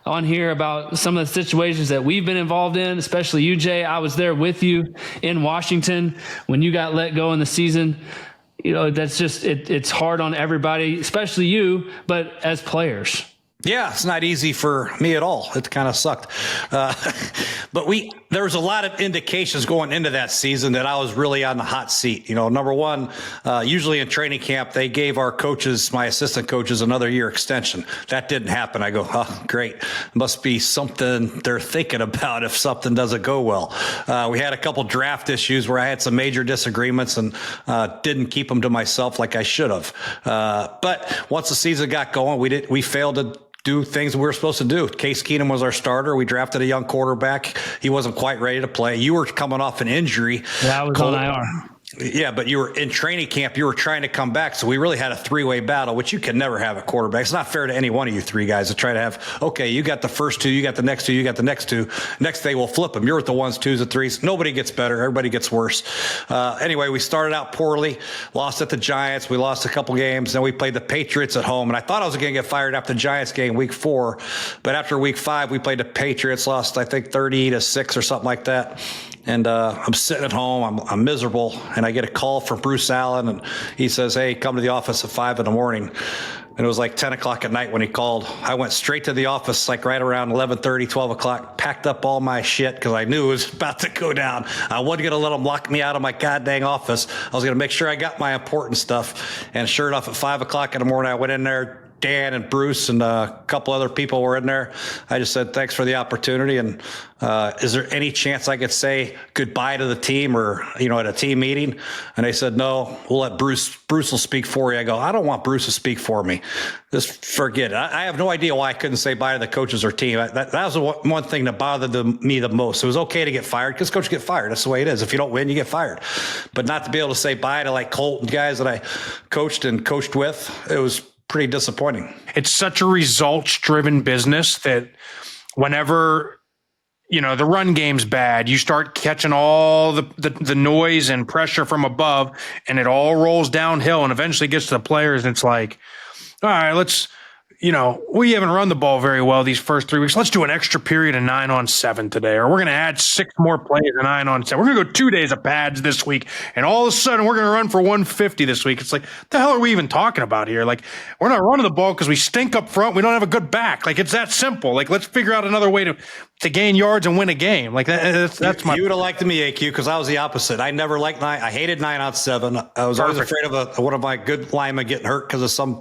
on here about some of the situations that we've been involved in, especially you, Jay. I was there with you in Washington when you got let go in the season. That's just it's hard on everybody, especially you, but as players. Yeah, it's not easy for me at all. It kind of sucked. But there was a lot of indications going into that season that I was really on the hot seat. Number one, usually in training camp, they gave our coaches, my assistant coaches, another year extension. That didn't happen. I go, oh, great. Must be something they're thinking about if something doesn't go well. We had a couple draft issues where I had some major disagreements and didn't keep them to myself like I should have. But once the season got going, we failed to do things we were supposed to do. Case Keenum was our starter. We drafted a young quarterback. He wasn't quite ready to play. You were coming off an injury. Yeah, I was on IR. Yeah, but you were in training camp. You were trying to come back. So we really had a three-way battle, which you can never have at quarterback. It's not fair to any one of you three guys to try to have, okay, you got the first two, you got the next two, you got the next two. Next day we'll flip them. You're at the ones, twos, and threes. Nobody gets better. Everybody gets worse. Anyway, we started out poorly, lost at the Giants. We lost a couple games. Then we played the Patriots at home. And I thought I was going to get fired after the Giants game week 4. But after week 5, we played the Patriots, lost, I think, 30-6 or something like that. And I'm sitting at home. I'm miserable. And I get a call from Bruce Allen. And he says, hey, come to the office at 5 in the morning. And it was like 10 o'clock at night when he called. I went straight to the office, like right around 11:30, 12 o'clock, packed up all my shit because I knew it was about to go down. I wasn't going to let them lock me out of my goddamn office. I was going to make sure I got my important stuff. And sure enough, at 5 o'clock in the morning, I went in there. Dan and Bruce and a couple other people were in there. I just said, thanks for the opportunity. And is there any chance I could say goodbye to the team or, at a team meeting? And they said, no, we'll let Bruce will speak for you. I go, I don't want Bruce to speak for me. Just forget it. I have no idea why I couldn't say bye to the coaches or team. That was the one thing that bothered me the most. It was okay to get fired because coaches get fired. That's the way it is. If you don't win, you get fired. But not to be able to say bye to like Colt and guys that I coached with, it was pretty disappointing. It's such a results-driven business that whenever, the run game's bad, you start catching all the noise and pressure from above, and it all rolls downhill and eventually gets to the players, and it's like, all right, let's – we haven't run the ball very well these first 3 weeks. Let's do an extra period of 9-on-7 today, or we're going to add 6 more plays of 9-on-7. We're going to go 2 days of pads this week, and all of a sudden we're going to run for 150 this week. It's like, what the hell are we even talking about here? Like, we're not running the ball because we stink up front. We don't have a good back. Like, it's that simple. Like, let's figure out another way to gain yards and win a game. Like, that's my – You would have liked me, AQ, because I was the opposite. I never liked 9. I hated 9-on-7. I was always afraid of one of my good linemen getting hurt because of some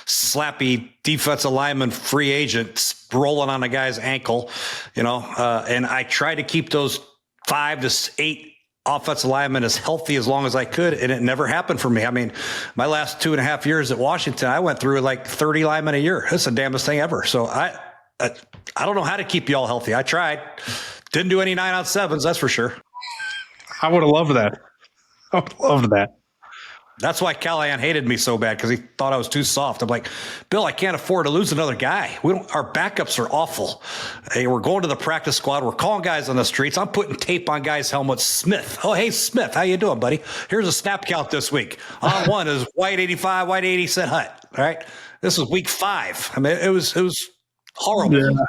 slappy defensive lineman free agent rolling on a guy's ankle, and I tried to keep those 5 to 8 offensive linemen as healthy as long as I could, and it never happened for me. I mean, my last 2.5 years at Washington, I went through like 30 linemen a year. It's the damnest thing ever. So I don't know how to keep you all healthy. I tried. Didn't do any 9-on-7s, that's for sure. I would have loved that. I would have loved that. That's why Callahan hated me so bad, because he thought I was too soft. I'm like, Bill, I can't afford to lose another guy. Our backups are awful. Hey, we're going to the practice squad. We're calling guys on the streets. I'm putting tape on guys' helmets. Smith. Oh, hey, Smith, how you doing, buddy? Here's a snap count this week. On 1 is white 85, white 80, set hut. All right. This was week 5. I mean, it was horrible. Yeah.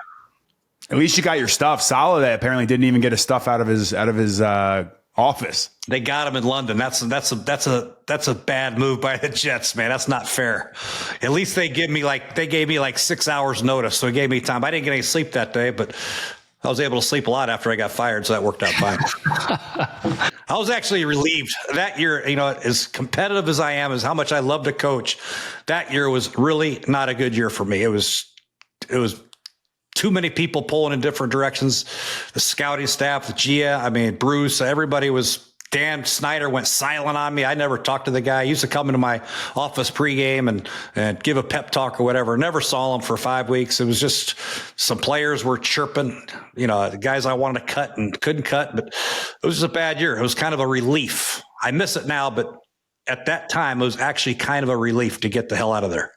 At least you got your stuff. Saleh apparently didn't even get his stuff out of his office. They got him in London. That's a bad move by the Jets, man. That's not fair. At least they gave me like 6 hours notice, so it gave me time. I didn't get any sleep that day, but I was able to sleep a lot after I got fired, so that worked out fine. I was actually relieved that year. As competitive as I am, as how much I love to coach, that year was really not a good year for me. It was too many people pulling in different directions. The scouting staff, the GM, Bruce, everybody was. Dan Snyder went silent on me. I never talked to the guy. He used to come into my office pregame and give a pep talk or whatever. Never saw him for 5 weeks. It was just some players were chirping, the guys I wanted to cut and couldn't cut, but it was just a bad year. It was kind of a relief. I miss it now, but at that time, it was actually kind of a relief to get the hell out of there.